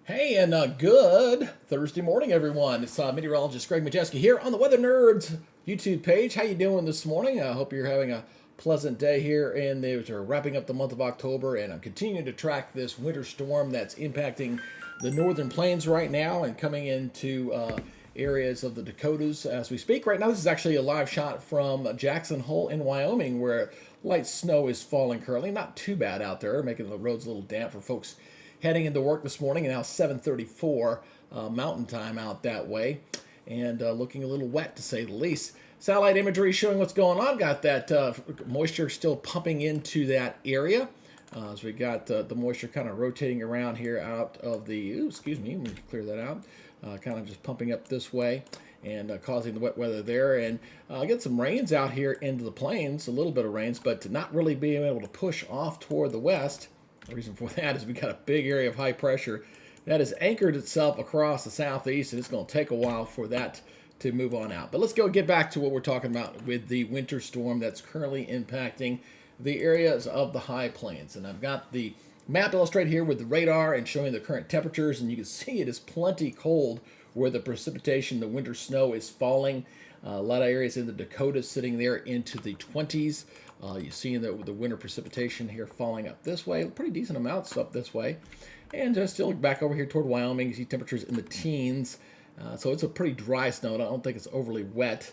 Hey, and good Thursday morning, everyone. It's meteorologist Greg Majeski here on the Weather Nerds YouTube page. How you doing this morning? I hope you're having a pleasant day here, and we're wrapping up the month of October, and I'm continuing to track this winter storm that's impacting the northern plains right now and coming into areas of the Dakotas as we speak. Right now, this is actually a live shot from Jackson Hole in Wyoming, where light snow is falling currently. Not too bad out there, making the roads a little damp for folks heading into work this morning, and now 7:34 Mountain Time out that way, and looking a little wet to say the least. Satellite imagery showing what's going on. Got that moisture still pumping into that area. As we got the moisture kind of rotating around here out of the, excuse me, let me clear that out, kind of just pumping up this way and causing the wet weather there. And get some rains out here into the plains, a little bit of rains, but not really being able to push off toward the west. The reason for that is we got a big area of high pressure that has anchored itself across the southeast, and it's going to take a while for that to move on out. But let's get back to what we're talking about with the winter storm that's currently impacting the areas of the high plains. And I've got the map illustrated here with the radar and showing the current temperatures, and you can see it is plenty cold where the precipitation, the winter snow is falling. A lot of areas in the Dakotas sitting there into the 20s. You see the winter precipitation here falling up this way, pretty decent amounts up this way. And still back over here toward Wyoming, you see temperatures in the teens. So it's a pretty dry snow. I don't think it's overly wet.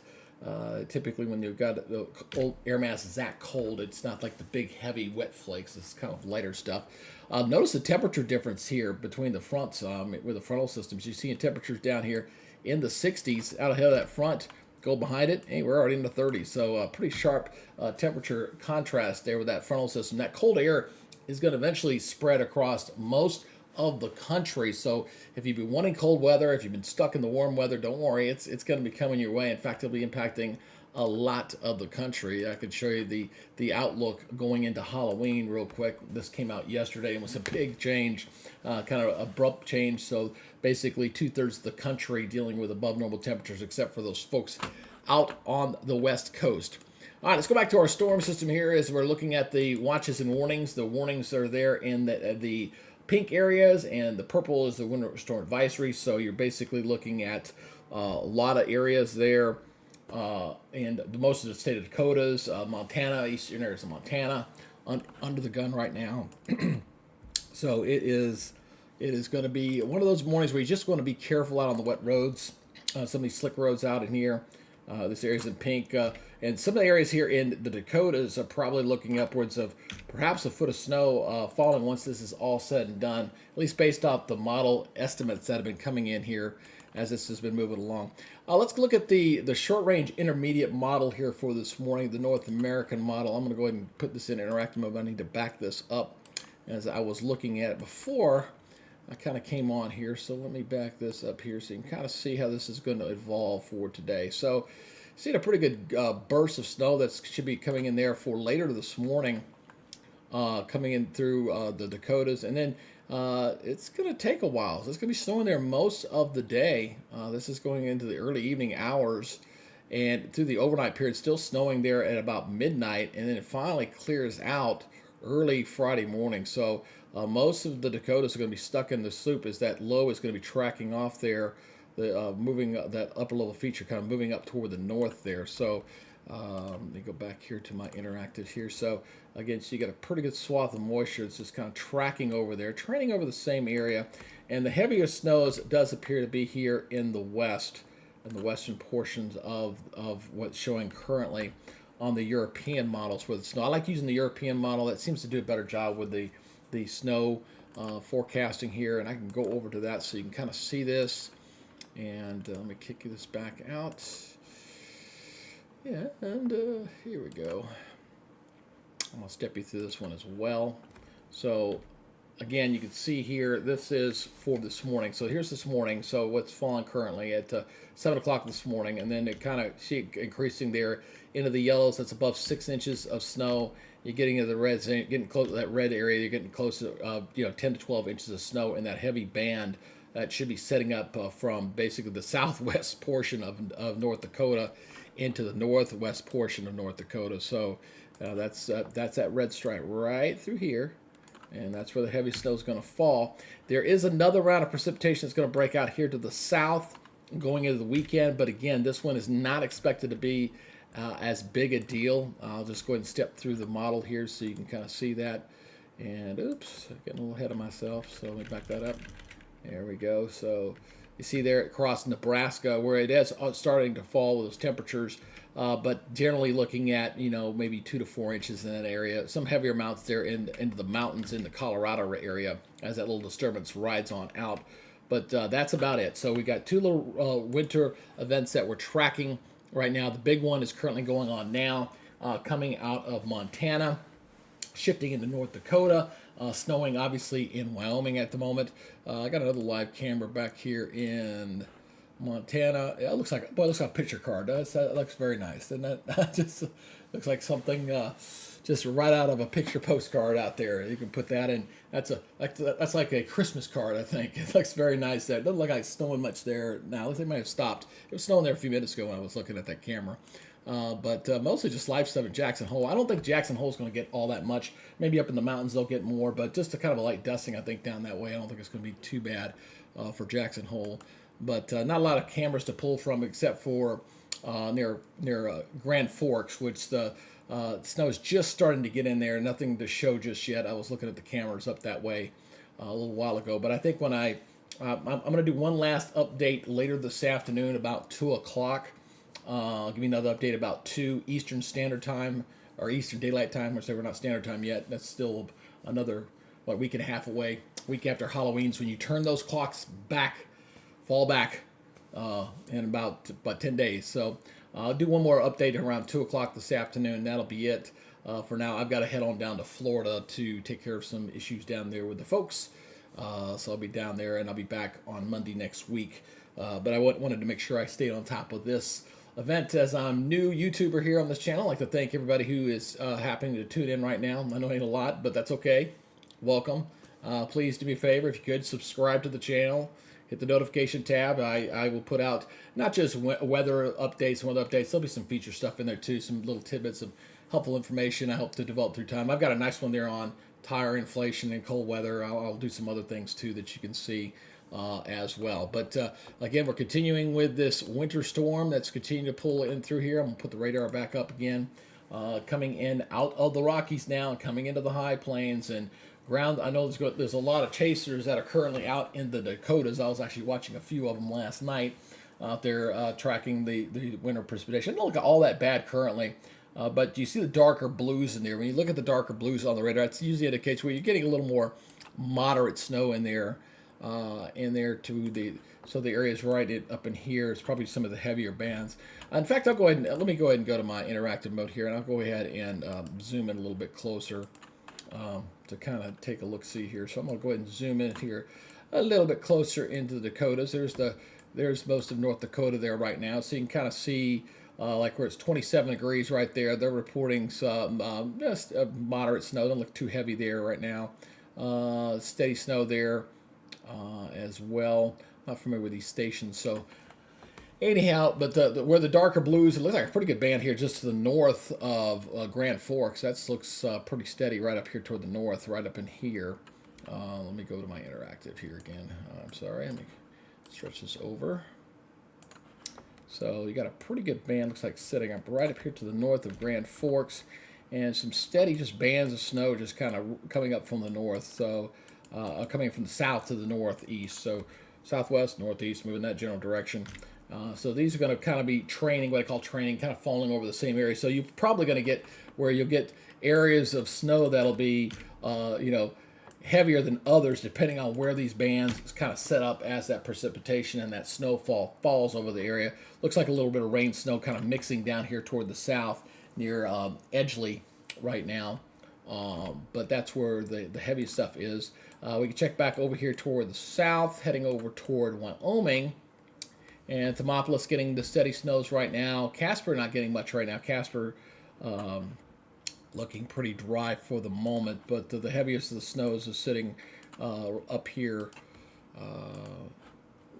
Typically when you've got the old air mass is that cold, it's not like the big heavy wet flakes. It's kind of lighter stuff. Notice the temperature difference here between the fronts with the frontal systems. You see temperatures down here in the 60s out ahead of that front. Go behind it, hey, we're already in the 30s. So pretty sharp temperature contrast there with that frontal system. That cold air is going to eventually spread across most of the country. So if you've been wanting cold weather, if you've been stuck in the warm weather, don't worry, it's going to be coming your way. In fact, it'll be impacting a lot of the country. I could show you the outlook going into Halloween real quick. This came out yesterday and was a big change, kind of abrupt change. So basically 2/3 of the country dealing with above normal temperatures, except for those folks out on the west coast. All right, let's go back to our storm system here as we're looking at the watches and warnings. The warnings are there in the pink areas, and the purple is the winter storm advisory. So you're basically looking at a lot of areas there, and most of the state of Dakotas, Montana, eastern areas of Montana, under the gun right now. So it is going to be one of those mornings where you're just going to be careful out on the wet roads. Some of these slick roads out in here. This area's in pink. And some of the areas here in the Dakotas are probably looking upwards of perhaps a foot of snow falling once this is all said and done, at least based off the model estimates that have been coming in here as this has been moving along. Let's look at the short-range intermediate model here for this morning, the North American model. I'm going to go ahead and put this in interactive mode. I need to back this up as I was looking at it before. I kind of came on here, so let me back this up here so you can kind of see how this is going to evolve for today. So, seeing a pretty good burst of snow that should be coming in there for later this morning, coming in through the Dakotas, and then it's going to take a while. So it's going to be snowing there most of the day. This is going into the early evening hours, and through the overnight period, still snowing there at about midnight, and then it finally clears out early Friday morning. So most of the Dakotas are going to be stuck in the soup as that low is going to be tracking off there, moving that upper level feature kind of moving up toward the north there. So let me go back here to my interactive here. So again, so you got a pretty good swath of moisture. It's just kind of tracking over there, training over the same area. And the heavier snows does appear to be here in the west, in the western portions of what's showing currently on the European models with the snow. I like using the European model. That seems to do a better job with the snow forecasting here. And I can go over to that so you can kind of see this. And let me kick this back out. Yeah, and here we go. I'm going to step you through this one as well. So again, you can see here, this is for this morning. So here's this morning. So what's falling currently at 7 o'clock this morning. And then it kind of see it increasing there into the yellows. That's above 6 inches of snow. You're getting into the reds, getting close to that red area. You're getting close to 10 to 12 inches of snow in that heavy band that should be setting up from basically the southwest portion of North Dakota into the northwest portion of North Dakota. So that's that red stripe right through here. and that's where the heavy snow is going to fall. There is another round of precipitation that's going to break out here to the south going into the weekend, but again, this one is not expected to be as big a deal. I'll just go ahead and step through the model here so you can kind of see that. And oops, getting a little ahead of myself, so let me back that up. There we go. So you see there across Nebraska where it is starting to fall with those temperatures, but generally looking at, you know, maybe 2 to 4 inches in that area. Some heavier amounts there into the mountains in the Colorado area as that little disturbance rides on out. But that's about it. So we got 2 little winter events that we're tracking right now. The big one is currently going on now, coming out of Montana, shifting into North Dakota, snowing obviously in Wyoming at the moment. I got another live camera back here in Montana. It looks like, boy, it looks like a picture card. That looks very nice, doesn't it? Just looks like something just right out of a picture postcard out there. You can put that in. That's like a Christmas card, I think. It looks very nice there. It doesn't look like it's snowing much there now. They might have stopped. It was snowing there a few minutes ago when I was looking at that camera. But mostly just live stuff at Jackson Hole. I don't think Jackson Hole is going to get all that much. Maybe up in the mountains they'll get more, but just a kind of a light dusting, I think, down that way. I don't think it's going to be too bad for Jackson Hole. But not a lot of cameras to pull from except for near Grand Forks, which the snow is just starting to get in there. Nothing to show just yet. I was looking at the cameras up that way a little while ago. But I think when I'm going to do one last update later this afternoon about 2 o'clock. I'll give you another update about 2 Eastern Standard Time, or Eastern Daylight Time, which we're not Standard Time yet. That's still another, week and a half away. Week after Halloween's when you turn those clocks back, fall back in about 10 days. So I'll do one more update around 2 o'clock this afternoon. That'll be it. For now, I've got to head on down to Florida to take care of some issues down there with the folks. So I'll be down there, and I'll be back on Monday next week. But I wanted to make sure I stayed on top of this event as I'm new YouTuber here on this channel. I'd like to thank everybody who is happening to tune in right now. I know it ain't a lot, but that's okay. Welcome. Please do me a favor, if you could, subscribe to the channel. Hit the notification tab. I will put out not just weather updates and weather updates. There'll be some feature stuff in there too, some little tidbits of helpful information I hope to develop through time. I've got a nice one there on tire inflation and cold weather. I'll do some other things too that you can see as well. But again, we're continuing with this winter storm that's continuing to pull in through here. I'm going to put the radar back up again. Coming in out of the Rockies now and coming into the high plains and ground. I know there's a lot of chasers that are currently out in the Dakotas. I was actually watching a few of them last night out there tracking the winter precipitation. It doesn't look all that bad currently. But you see the darker blues in there. When you look at the darker blues on the radar, it usually indicates where you're getting a little more moderate snow in there to the, so the areas right up in here is probably some of the heavier bands. In fact, I'll go ahead and let me go ahead and go to my interactive mode here, and I'll go ahead and zoom in a little bit closer to kind of take a look see here. So I'm going to go ahead and zoom in here a little bit closer into the Dakotas. There's most of North Dakota there right now, so you can kind of see like where it's 27 degrees right there. They're reporting some just moderate snow. Don't look too heavy there right now. Steady snow there as well. Not familiar with these stations, so anyhow, but where the darker blues, it looks like a pretty good band here just to the north of Grand Forks. That looks pretty steady right up here toward the north, right up in here. Let me go to my interactive here again. I'm sorry, let me stretch this over. So you got a pretty good band, looks like sitting up right up here to the north of Grand Forks, and some steady just bands of snow just kind of coming up from the north. So coming from the south to the northeast. So southwest, northeast, moving that general direction. So these are going to kind of be training, what I call training, kind of falling over the same area. So you're probably going to get where you'll get areas of snow that'll be, heavier than others, depending on where these bands is kind of set up as that precipitation and that snowfall falls over the area. Looks like a little bit of rain, snow kind of mixing down here toward the south near Edgeley right now. But that's where the heavy stuff is. We can check back over here toward the south, heading over toward Wyoming. And Thermopolis getting the steady snows right now. Casper not getting much right now. Casper looking pretty dry for the moment, but the heaviest of the snows is sitting up here,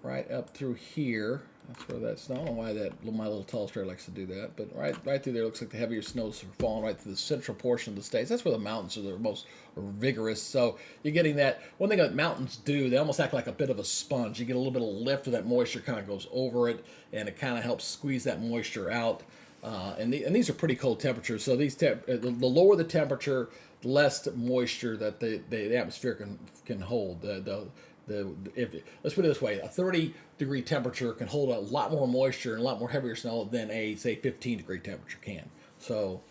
right up through here. That's where that's. I don't know why my little telescope likes to do that, but right through there looks like the heavier snows are falling right through the central portion of the states. That's where the mountains are the most vigorous. So you're getting that. One thing that mountains do, they almost act like a bit of a sponge. You get a little bit of lift, and that moisture kind of goes over it, and it kind of helps squeeze that moisture out. And these are pretty cold temperatures. So the lower the temperature, the less moisture that the atmosphere can hold. Let's put it this way: a 30-degree temperature can hold a lot more moisture and a lot more heavier snow than a, say, 15-degree temperature can. So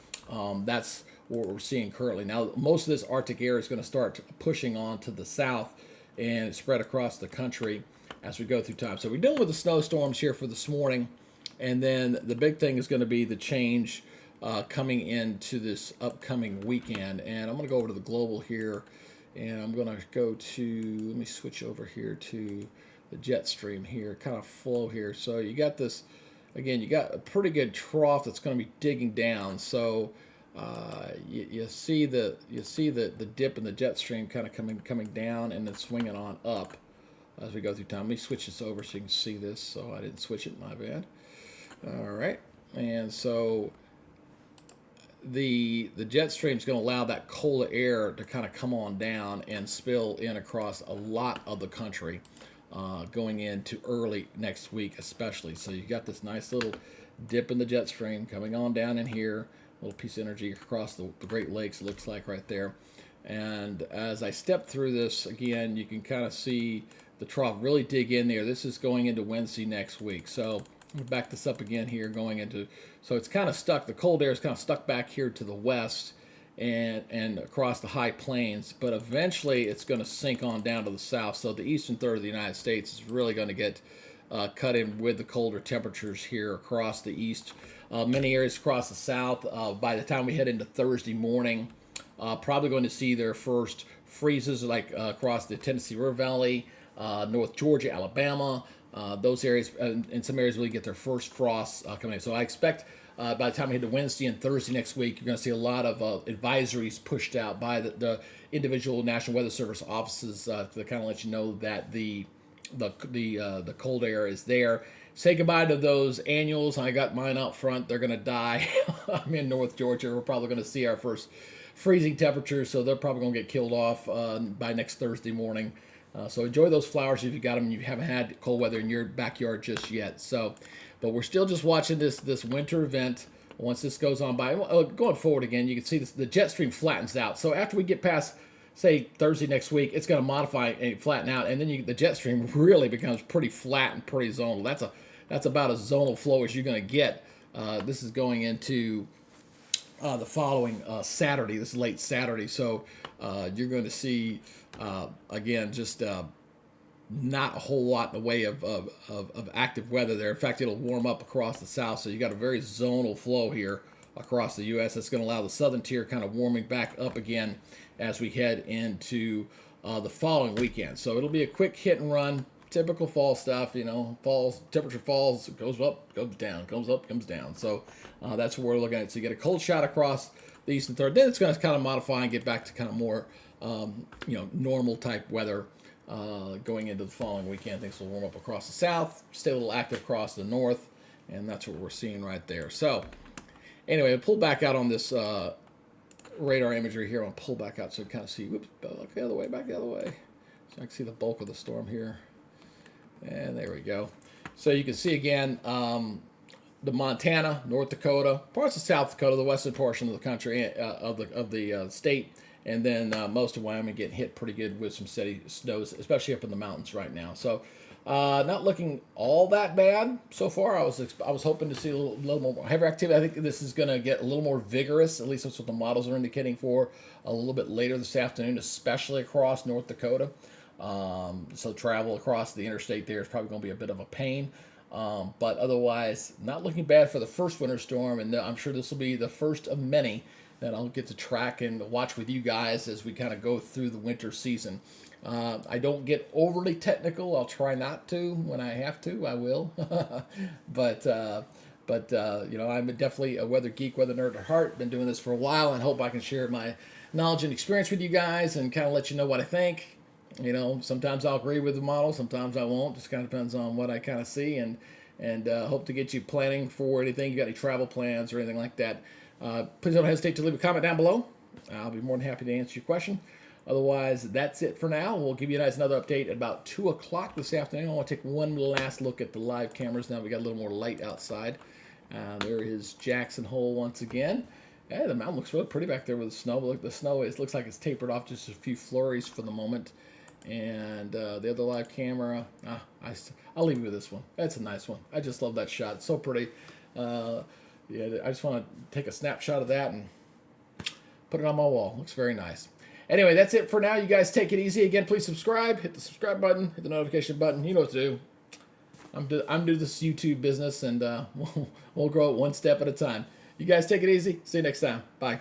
that's what we're seeing currently. Now, most of this Arctic air is going to start pushing on to the south and spread across the country as we go through time. So we're dealing with the snowstorms here for this morning, and then the big thing is going to be the change coming into this upcoming weekend. And I'm going to go over to the global here. And I'm going to go to, let me switch over here to the jet stream here, kind of flow here. So you got this, again, you got a pretty good trough that's going to be digging down. So you see the dip in the jet stream kind of coming down and then swinging on up as we go through time. Let me switch this over so you can see this. So I didn't switch it, my bad. All right. And so the jet stream is going to allow that colder air to kind of come on down and spill in across a lot of the country going into early next week especially. So you got this nice little dip in the jet stream coming on down in here, a little piece of energy across the Great Lakes, it looks like right there. And as I step through this again, you can kind of see the trough really dig in there. This is going into Wednesday next week. So we'll back this up again here going into, so it's kind of stuck, the cold air is kind of stuck back here to the west and across the high plains, but eventually it's going to sink on down to the south. So the eastern third of the United States is really going to get cut in with the colder temperatures here across the east. Many areas across the south, by the time we head into Thursday morning, probably going to see their first freezes like across the Tennessee River Valley, North Georgia, Alabama. Those areas, in some areas, really get their first frosts coming in. So I expect by the time we hit to Wednesday and Thursday next week, you're going to see a lot of advisories pushed out by the individual National Weather Service offices to kind of let you know that the cold air is there. Say goodbye to those annuals. I got mine out front. They're going to die. I'm in North Georgia. We're probably going to see our first freezing temperatures, so they're probably going to get killed off by next Thursday morning. So enjoy those flowers if you got them and you haven't had cold weather in your backyard just yet. So, but we're still just watching this winter event. Once this goes on by, going forward again, you can see the jet stream flattens out. So after we get past, say, Thursday next week, it's going to modify and flatten out, and then the jet stream really becomes pretty flat and pretty zonal. That's about as zonal flow as you're going to get. This is going into the following Saturday. This is late Saturday, so you're going to see again just not a whole lot in the way of active weather there. In fact, it'll warm up across the south, so you got a very zonal flow here across the U.S. That's going to allow the southern tier kind of warming back up again as we head into the following weekend. So it'll be a quick hit and run. Typical fall stuff, falls, temperature falls, goes up, goes down, comes up, comes down. So that's what we're looking at. So you get a cold shot across the eastern third. Then it's going to kind of modify and get back to kind of more, normal type weather going into the following weekend. Things will warm up across the south, stay a little active across the north, and that's what we're seeing right there. So anyway, I'll pull back out on this radar imagery here. I'll pull back out so you can kind of see, whoops, back the other way. So I can see the bulk of the storm here. And there we go. So you can see again the Montana, North Dakota, parts of South Dakota, the western portion of the country of the state, and then most of Wyoming getting hit pretty good with some steady snows, especially up in the mountains right now. So not looking all that bad so far. I was hoping to see a little more heavy activity. I think this is going to get a little more vigorous. At least that's what the models are indicating for a little bit later this afternoon, especially across North Dakota. So travel across the interstate there is probably going to be a bit of a pain. But otherwise, not looking bad for the first winter storm. And I'm sure this will be the first of many that I'll get to track and watch with you guys as we kind of go through the winter season. I don't get overly technical. I'll try not to. When I have to, I will. But I'm definitely a weather geek, weather nerd at heart. Been doing this for a while and hope I can share my knowledge and experience with you guys and kind of let you know what I think. Sometimes I'll agree with the model, sometimes I won't. Just kind of depends on what I kind of see and and hope to get you planning for anything. You got any travel plans or anything like that? Please don't hesitate to leave a comment down below. I'll be more than happy to answer your question. Otherwise, that's it for now. We'll give you guys another update at about 2 o'clock this afternoon. I want to take one last look at the live cameras now we got a little more light outside. There is Jackson Hole once again. Yeah, the mountain looks really pretty back there with the snow. But look, the snow, it looks like it's tapered off, just a few flurries for the moment. And the other live camera, I'll leave you with this one. That's a nice one. I just love that shot. It's so pretty. Yeah, I just want to take a snapshot of that and put it on my wall. Looks very nice. Anyway, that's it for now. You guys take it easy. Again, please subscribe. Hit the subscribe button. Hit the notification button. You know what to do. I'm new to this YouTube business, and we'll grow it one step at a time. You guys take it easy. See you next time. Bye.